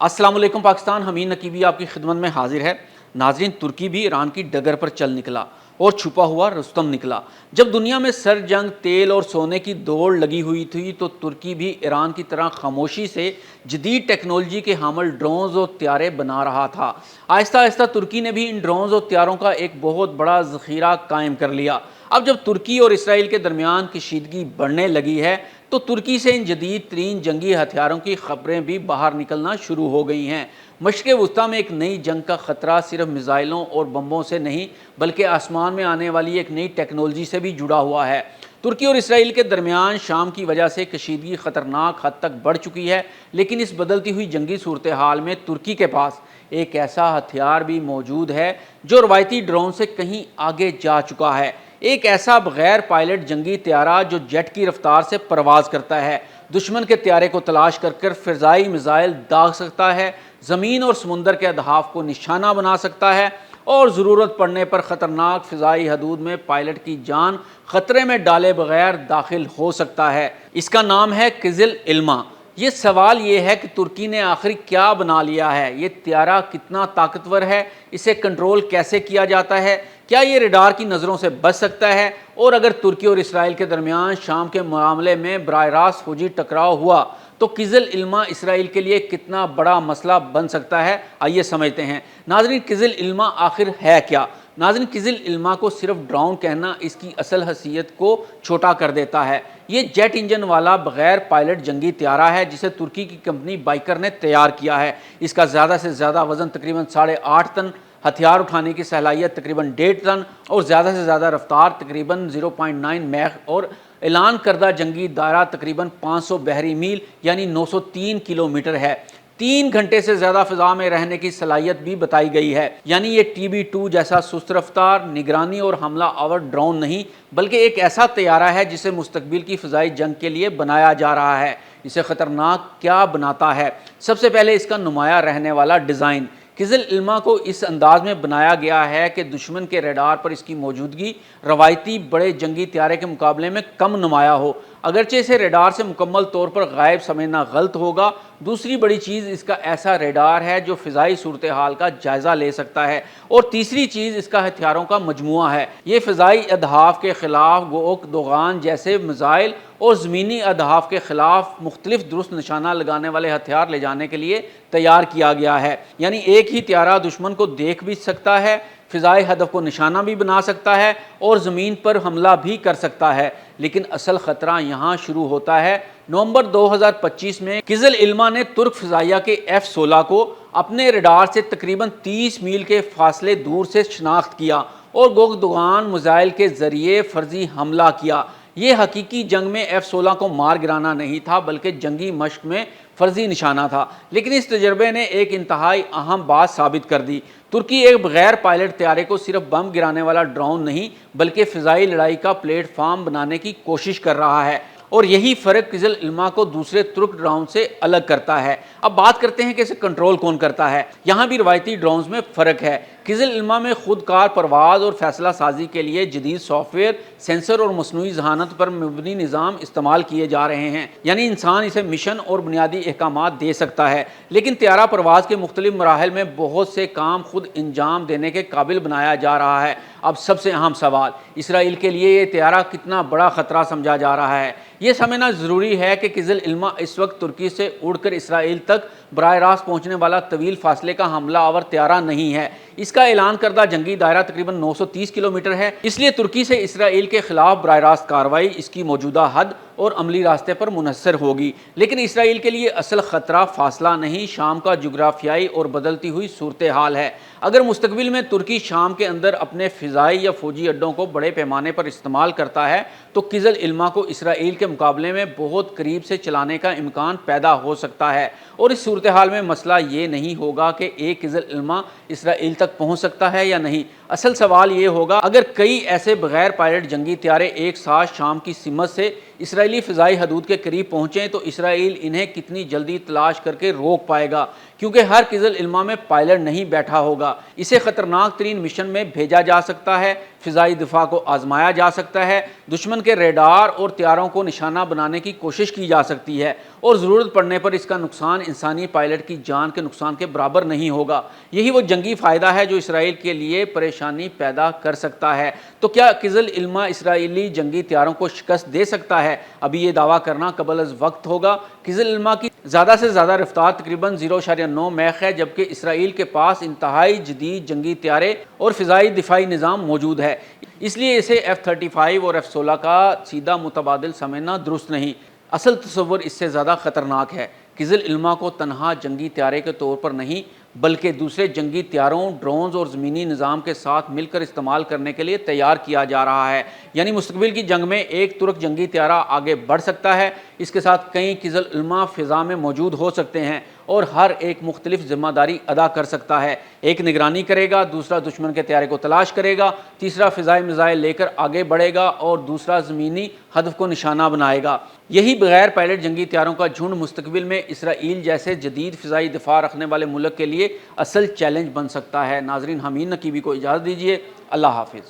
السلام علیکم پاکستان، حمید نقیبی آپ کی خدمت میں حاضر ہے۔ ناظرین، ترکی بھی ایران کی ڈگر پر چل نکلا اور چھپا ہوا رستم نکلا۔ جب دنیا میں سر جنگ، تیل اور سونے کی دوڑ لگی ہوئی تھی تو ترکی بھی ایران کی طرح خاموشی سے جدید ٹیکنالوجی کے حامل ڈرونز اور طیارے بنا رہا تھا۔ آہستہ آہستہ ترکی نے بھی ان ڈرونز اور طیاروں کا ایک بہت بڑا ذخیرہ قائم کر لیا۔ اب جب ترکی اور اسرائیل کے درمیان کشیدگی بڑھنے لگی ہے تو ترکی سے ان جدید ترین جنگی ہتھیاروں کی خبریں بھی باہر نکلنا شروع ہو گئی ہیں۔ مشرق وسطیٰ میں ایک نئی جنگ کا خطرہ صرف میزائلوں اور بمبوں سے نہیں بلکہ آسمان میں آنے والی ایک نئی ٹیکنالوجی سے بھی جڑا ہوا ہے۔ ترکی اور اسرائیل کے درمیان شام کی وجہ سے کشیدگی خطرناک حد تک بڑھ چکی ہے، لیکن اس بدلتی ہوئی جنگی صورتحال میں ترکی کے پاس ایک ایسا ہتھیار بھی موجود ہے جو روایتی ڈرون سے کہیں آگے جا چکا ہے۔ ایک ایسا بغیر پائلٹ جنگی طیارہ جو جیٹ کی رفتار سے پرواز کرتا ہے، دشمن کے طیارے کو تلاش کر فضائی میزائل داغ سکتا ہے، زمین اور سمندر کے اہداف کو نشانہ بنا سکتا ہے اور ضرورت پڑنے پر خطرناک فضائی حدود میں پائلٹ کی جان خطرے میں ڈالے بغیر داخل ہو سکتا ہے۔ اس کا نام ہے قزل علمہ۔ یہ سوال یہ ہے کہ ترکی نے آخر کیا بنا لیا ہے؟ یہ طیارہ کتنا طاقتور ہے؟ اسے کنٹرول کیسے کیا جاتا ہے؟ کیا یہ ریڈار کی نظروں سے بچ سکتا ہے؟ اور اگر ترکی اور اسرائیل کے درمیان شام کے معاملے میں براہ راست فوجی ٹکراؤ ہوا تو قزل علمہ اسرائیل کے لیے کتنا بڑا مسئلہ بن سکتا ہے؟ آئیے سمجھتے ہیں۔ ناظرین، قزل علمہ آخر ہے کیا؟ ناظرین، قزل علمہ کو صرف ڈرون کہنا اس کی اصل حیثیت کو چھوٹا کر دیتا ہے۔ یہ جیٹ انجن والا بغیر پائلٹ جنگی طیارہ ہے جسے ترکی کی کمپنی بائیکر نے تیار کیا ہے۔ اس کا زیادہ سے زیادہ وزن تقریباً 8.5 ٹن، ہتھیار اٹھانے کی صلاحیت تقریباً 1.5 ٹن اور زیادہ سے زیادہ رفتار تقریباً 0.9 میخ اور اعلان کردہ جنگی دائرہ تقریباً 500 بحری میل یعنی 903 کلومیٹر ہے۔ 3 گھنٹے سے زیادہ فضا میں رہنے کی صلاحیت بھی بتائی گئی ہے، یعنی یہ TB2 جیسا سست رفتار، نگرانی اور حملہ آور ڈرون نہیں بلکہ ایک ایسا طیارہ ہے جسے مستقبل کی فضائی جنگ کے لیے بنایا جا رہا ہے۔ اسے خطرناک کیا بناتا ہے؟ سب سے پہلے اس کا نمایاں رہنے والا ڈیزائن۔ قزل علمہ کو اس انداز میں بنایا گیا ہے کہ دشمن کے ریڈار پر اس کی موجودگی روایتی بڑے جنگی طیارے کے مقابلے میں کم نمایاں ہو۔ اگرچہ اسے ریڈار سے مکمل طور پر غائب سمجھنا غلط ہوگا، دوسری بڑی چیز اس کا ایسا ریڈار ہے جو فضائی صورتحال کا جائزہ لے سکتا ہے، اور تیسری چیز اس کا ہتھیاروں کا مجموعہ ہے۔ یہ فضائی اہداف کے خلاف گوک دوغان جیسے میزائل اور زمینی اہداف کے خلاف مختلف درست نشانہ لگانے والے ہتھیار لے جانے کے لیے تیار کیا گیا ہے۔ یعنی ایک ہی طیارہ دشمن کو دیکھ بھی سکتا ہے، فضائی ہدف کو نشانہ بھی بنا سکتا ہے اور زمین پر حملہ بھی کر سکتا ہے۔ لیکن اصل خطرہ یہاں شروع ہوتا ہے۔ نومبر 2025 میں قزل علمہ نے ترک فضائیہ کے F-16 کو اپنے ریڈار سے تقریباً 30 میل کے فاصلے دور سے شناخت کیا اور گوک دوغان میزائل کے ذریعے فرضی حملہ کیا۔ یہ حقیقی جنگ میں F-16 کو مار گرانا نہیں تھا بلکہ جنگی مشق میں فرضی نشانہ تھا، لیکن اس تجربے نے ایک انتہائی اہم بات ثابت کر دی۔ ترکی ایک بغیر پائلٹ طیارے کو صرف بم گرانے والا ڈرون نہیں بلکہ فضائی لڑائی کا پلیٹ فارم بنانے کی کوشش کر رہا ہے، اور یہی فرق قزل علمہ کو دوسرے ترک ڈرون سے الگ کرتا ہے۔ اب بات کرتے ہیں کہ اسے کنٹرول کون کرتا ہے۔ یہاں بھی روایتی ڈرونز میں فرق ہے۔ قزل علمہ میں خود کار پرواز اور فیصلہ سازی کے لیے جدید سافٹ ویئر، سینسر اور مصنوعی ذہانت پر مبنی نظام استعمال کیے جا رہے ہیں، یعنی انسان اسے مشن اور بنیادی احکامات دے سکتا ہے، لیکن طیارہ پرواز کے مختلف مراحل میں بہت سے کام خود انجام دینے کے قابل بنایا جا رہا ہے۔ اب سب سے اہم سوال، اسرائیل کے لیے یہ طیارہ کتنا بڑا خطرہ سمجھا جا رہا ہے؟ یہ سمجھنا ضروری ہے کہ قزل علمہ اس وقت ترکی سے اڑ کر اسرائیل تک براہ راست پہنچنے والا طویل فاصلے کا حملہ آور طیارہ نہیں ہے۔ اس کا اعلان کردہ جنگی دائرہ تقریباً 930 کلومیٹر ہے، اس لیے ترکی سے اسرائیل کے خلاف براہ راست کارروائی اس کی موجودہ حد اور عملی راستے پر منحصر ہوگی۔ لیکن اسرائیل کے لیے اصل خطرہ فاصلہ نہیں، شام کا جغرافیائی اور بدلتی ہوئی صورتحال ہے۔ اگر مستقبل میں ترکی شام کے اندر اپنے فضائی یا فوجی اڈوں کو بڑے پیمانے پر استعمال کرتا ہے تو قزل علمہ کو اسرائیل کے مقابلے میں بہت قریب سے چلانے کا امکان پیدا ہو سکتا ہے، اور اس صورتحال میں مسئلہ یہ نہیں ہوگا کہ ایک قزل علمہ اسرائیل تک پہنچ سکتا ہے یا نہیں۔ اصل سوال یہ ہوگا اگر کئی ایسے بغیر پائلٹ جنگی طیارے ایک ساتھ شام کی سمت سے اسرائیلی فضائی حدود کے قریب پہنچیں تو اسرائیل انہیں کتنی جلدی تلاش کر کے روک پائے گا، کیونکہ ہر قزل علمہ میں پائلٹ نہیں بیٹھا ہوگا۔ اسے خطرناک ترین مشن میں بھیجا جا سکتا ہے، فضائی دفاع کو آزمایا جا سکتا ہے، دشمن کے ریڈار اور طیاروں کو نشانہ بنانے کی کوشش کی جا سکتی ہے، اور ضرورت پڑنے پر اس کا نقصان انسانی پائلٹ کی جان کے نقصان کے برابر نہیں ہوگا۔ یہی وہ جنگی فائدہ ہے جو اسرائیل کے لیے پریشانی پیدا کر سکتا ہے۔ تو کیا قزل علمہ اسرائیلی جنگی طیاروں کو شکست دے سکتا ہے؟ ابھی یہ دعویٰ کرنا قبل از وقت ہوگا۔ قزل علمہ کی زیادہ سے زیادہ رفتار تقریباً 0.9 میخ ہے، جبکہ اسرائیل کے پاس انتہائی جدید جنگی طیارے اور فضائی دفاعی نظام موجود ہے، اس لیے اسے F-35 اور F-16 کا سیدھا متبادل سمجھنا درست نہیں۔ اصل تصور اس سے زیادہ خطرناک ہے۔ قزل علمہ کو تنہا جنگی طیارے کے طور پر نہیں بلکہ دوسرے جنگی طیاروں، ڈرونز اور زمینی نظام کے ساتھ مل کر استعمال کرنے کے لیے تیار کیا جا رہا ہے۔ یعنی مستقبل کی جنگ میں ایک ترک جنگی طیارہ آگے بڑھ سکتا ہے، اس کے ساتھ کئی قزل علمہ فضا میں موجود ہو سکتے ہیں اور ہر ایک مختلف ذمہ داری ادا کر سکتا ہے۔ ایک نگرانی کرے گا، دوسرا دشمن کے طیارے کو تلاش کرے گا، تیسرا فضائی میزائل لے کر آگے بڑھے گا اور دوسرا زمینی ہدف کو نشانہ بنائے گا۔ یہی بغیر پائلٹ جنگی طیاروں کا جھنڈ مستقبل میں اسرائیل جیسے جدید فضائی دفاع رکھنے والے ملک کے لیے اصل چیلنج بن سکتا ہے۔ ناظرین، حمید نقیبی کو اجازت دیجیے۔ اللہ حافظ۔